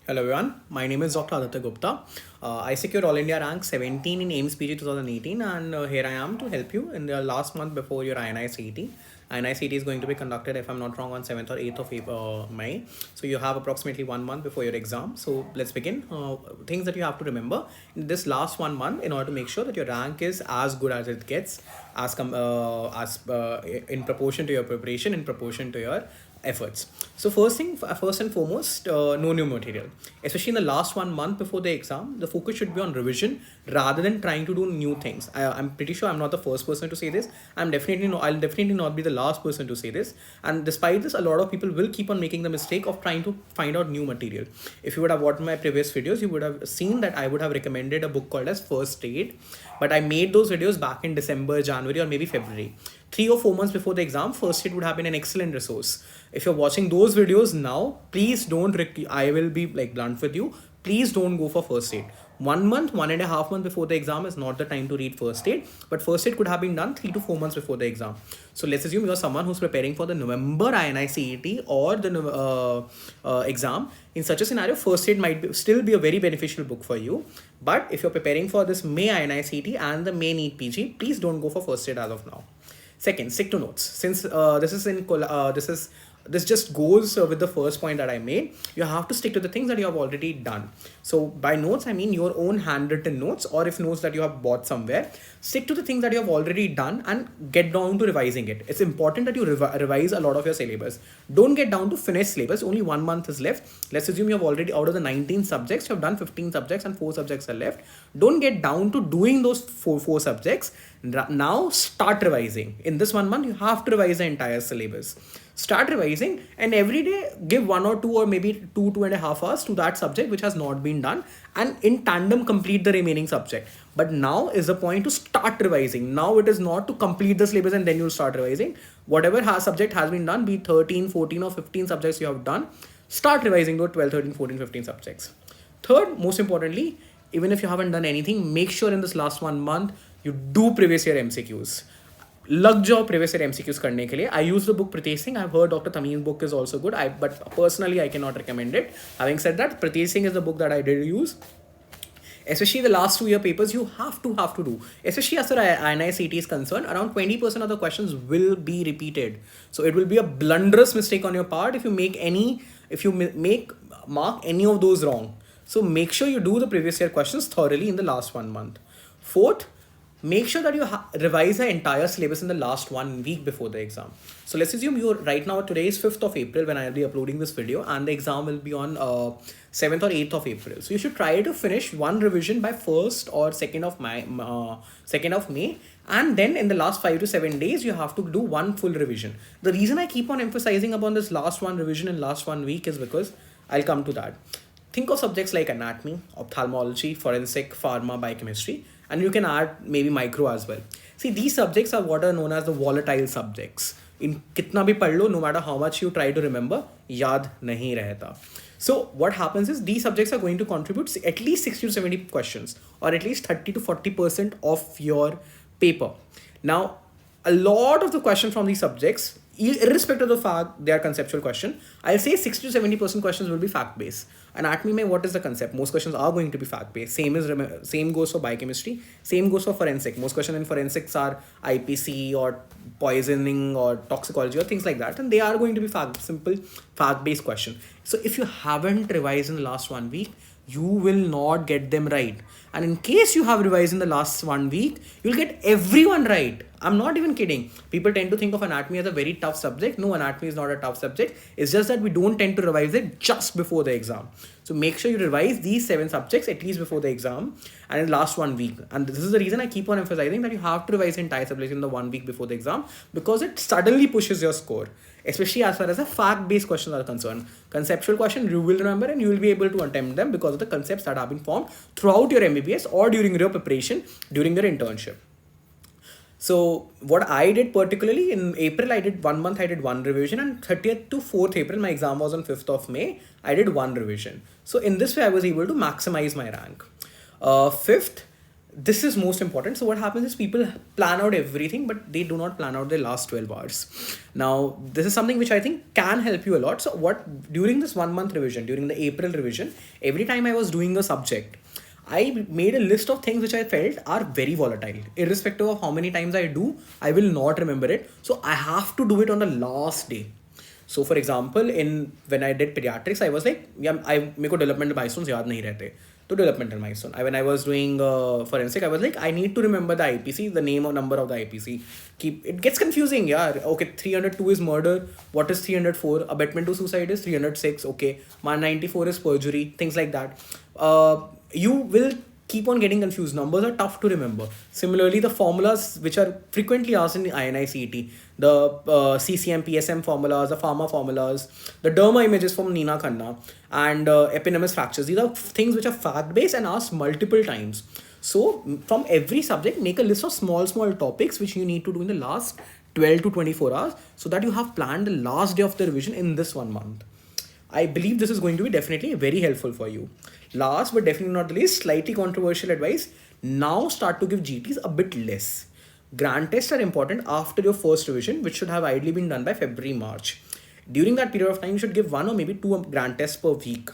Hello everyone, my name is Dr. Aditya Gupta. I secured All India rank 17 in AIMS PG 2018 and here I am to help you in the last month before your INICET. INICET is going to be conducted, if I'm not wrong, on 7th or 8th of May. So you have approximately 1 month before your exam. So let's begin. Things that you have to remember in this last 1 month in order to make sure that your rank is as good as it gets, in proportion to your preparation, in proportion to your efforts. So first and foremost, no new material. Especially in the last 1 month before the exam, the focus should be on revision rather than trying to do new things. I'm pretty sure I'm not the first person to say this. I'll definitely not be the last person to say this. And despite this, a lot of people will keep on making the mistake of trying to find out new material. If you would have watched my previous videos, you would have seen that I would have recommended a book called as First Aid, but I made those videos back in December, January, or maybe February. 3 or 4 months before the exam, First Aid would have been an excellent resource. If you're watching those videos now, please don't, I will be like blunt with you, please don't go for First Aid. 1 month, 1.5 months before the exam is not the time to read First Aid, but First Aid could have been done 3 to 4 months before the exam. So let's assume you're someone who's preparing for the November INICET or the exam. In such a scenario, First Aid might still be a very beneficial book for you. But if you're preparing for this May INICET and the May NEET PG, please don't go for First Aid as of now. Second, stick to notes. Since this just goes with the first point that I made. You have to stick to the things that you have already done. So by notes, I mean your own handwritten notes, or if notes that you have bought somewhere. Stick to the things that you have already done and get down to revising it. It's important that you revise a lot of your syllabus. Don't get down to finish syllabus. Only 1 month is left. Let's assume you have already, out of the 19 subjects, you have done 15 subjects and 4 subjects are left. Don't get down to doing those four subjects. Now start revising. In this 1 month, you have to revise the entire syllabus. Start revising and every day give 1 or 2 or maybe 2.5 hours to that subject which has not been done, and in tandem complete the remaining subject. But now is the point to start revising. Now it is not to complete the syllabus and then you'll start revising. Whatever subject has been done, be 13, 14 or 15 subjects you have done, start revising those 12, 13, 14, 15 subjects. Third, most importantly, even if you haven't done anything, make sure in this last 1 month you do previous year MCQs. लग जाओ previous year MCQs करने के लिए. I use the book Pritesh Singh. I've heard Dr. Thameem's book is also good. But personally I cannot recommend it. Having said that, Pritesh Singh is the book that I did use. Especially the last 2 year papers, you have to do. Especially as far as INICET is concerned, around 20% of the questions will be repeated. So it will be a blunderous mistake on your part if you mark any of those wrong. So make sure you do the previous year questions thoroughly in the last 1 month. Fourth, make sure that you revise the entire syllabus in the last 1 week before the exam. So let's assume right now, today is 5th of April when I'll be uploading this video, and the exam will be on 7th or 8th of April. So you should try to finish one revision by 1st or 2nd of May. And then in the last 5 to 7 days, you have to do one full revision. The reason I keep on emphasizing upon this last one revision in last 1 week is because I'll come to that. Think of subjects like anatomy, ophthalmology, forensic, pharma, biochemistry, and you can add maybe micro as well. See, these subjects are what are known as the volatile subjects. In kitna bhi padh lo, no matter how much you try to remember, yaad nahi rehta. So what happens is these subjects are going to contribute at least 60 to 70 questions, or at least 30 to 40% of your paper. Now, a lot of the questions from these subjects, irrespective of the fact they are conceptual question, I'll say 60 to 70% questions will be fact based. Anatomy mein, what is the concept? Most questions are going to be fact based. Same goes for biochemistry. Same goes for forensic. Most questions in forensics are IPC or poisoning or toxicology or things like that, and they are going to be simple fact based question. So if you haven't revised in the last 1 week, you will not get them right. And in case you have revised in the last 1 week, you'll get everyone right. I'm not even kidding. People tend to think of anatomy as a very tough subject. No, anatomy is not a tough subject. It's just that we don't tend to revise it just before the exam. So make sure you revise these 7 subjects at least before the exam and in the last 1 week. And this is the reason I keep on emphasizing that you have to revise the entire subject in the 1 week before the exam, because it suddenly pushes your score, especially as far as the fact-based questions are concerned. Conceptual question you will remember and you will be able to attempt them because of the concepts that have been formed throughout your MBBS or during your preparation, during your internship. So what I did particularly in April, I did 1 month, I did one revision, and 30th to 4th April, my exam was on 5th of May, I did one revision. So in this way, I was able to maximize my rank. Fifth, this is most important. So what happens is people plan out everything, but they do not plan out their last 12 hours. Now, this is something which I think can help you a lot. So what, during this 1 month revision, during the April revision, every time I was doing a subject, I made a list of things which I felt are very volatile. Irrespective of how many times I do, I will not remember it. So I have to do it on the last day. So for example, in when I did pediatrics, I was like, yeah, मेरे को developmental milestones याद नहीं रहते. तो developmental milestone. When I was doing forensic, I was like, I need to remember the IPC, the name or number of the IPC. It gets confusing, yeah. Okay, 302 is murder. What is 304? Abetment to suicide is 306. Okay, 194 is perjury. Things like that. You will keep on getting confused. Numbers are tough to remember. Similarly, the formulas which are frequently asked in the INICET, the CCM, PSM formulas, the pharma formulas, the derma images from Nina Khanna, and epinemus fractures. These are things which are fact-based and asked multiple times. So from every subject, make a list of small topics which you need to do in the last 12 to 24 hours, so that you have planned the last day of the revision in this 1 month. I believe this is going to be definitely very helpful for you. Last but definitely not the least, slightly controversial advice. Now start to give GTs a bit less. Grant tests are important after your first revision, which should have ideally been done by February, March. During that period of time, you should give 1 or maybe 2 grant tests per week.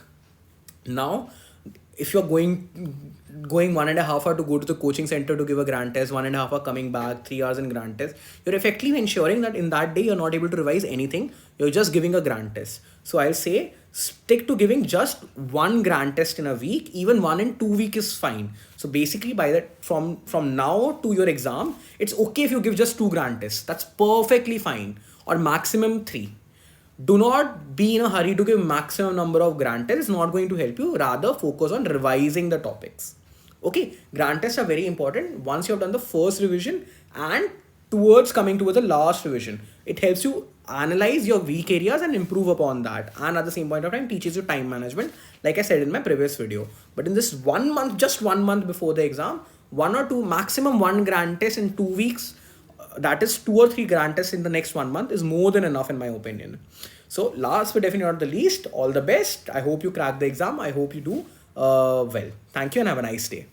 Now, if you're going 1.5 hour to go to the coaching center to give a grant test, 1.5 hour coming back, 3 hours in grant test, you're effectively ensuring that in that day you're not able to revise anything. You're just giving a grant test. So I'll say stick to giving just 1 grant test in a week. Even 1 in 2 weeks is fine. So basically by that, from now to your exam, it's okay if you give just 2 grant tests. That's perfectly fine, or maximum 3. Do not be in a hurry to give maximum number of grant tests. It's not going to help you. Rather focus on revising the topics. Okay, grant tests are very important once you have done the first revision and coming towards the last revision. It helps you analyze your weak areas and improve upon that. And at the same point of time, teaches you time management, like I said in my previous video. But in this 1 month, just 1 month before the exam, 1 or 2, maximum 1 grant test in 2 weeks, that is 2 or 3 grant tests in the next 1 month is more than enough in my opinion. So last but definitely not the least, all the best. I hope you crack the exam. I hope you do well. Thank you and have a nice day.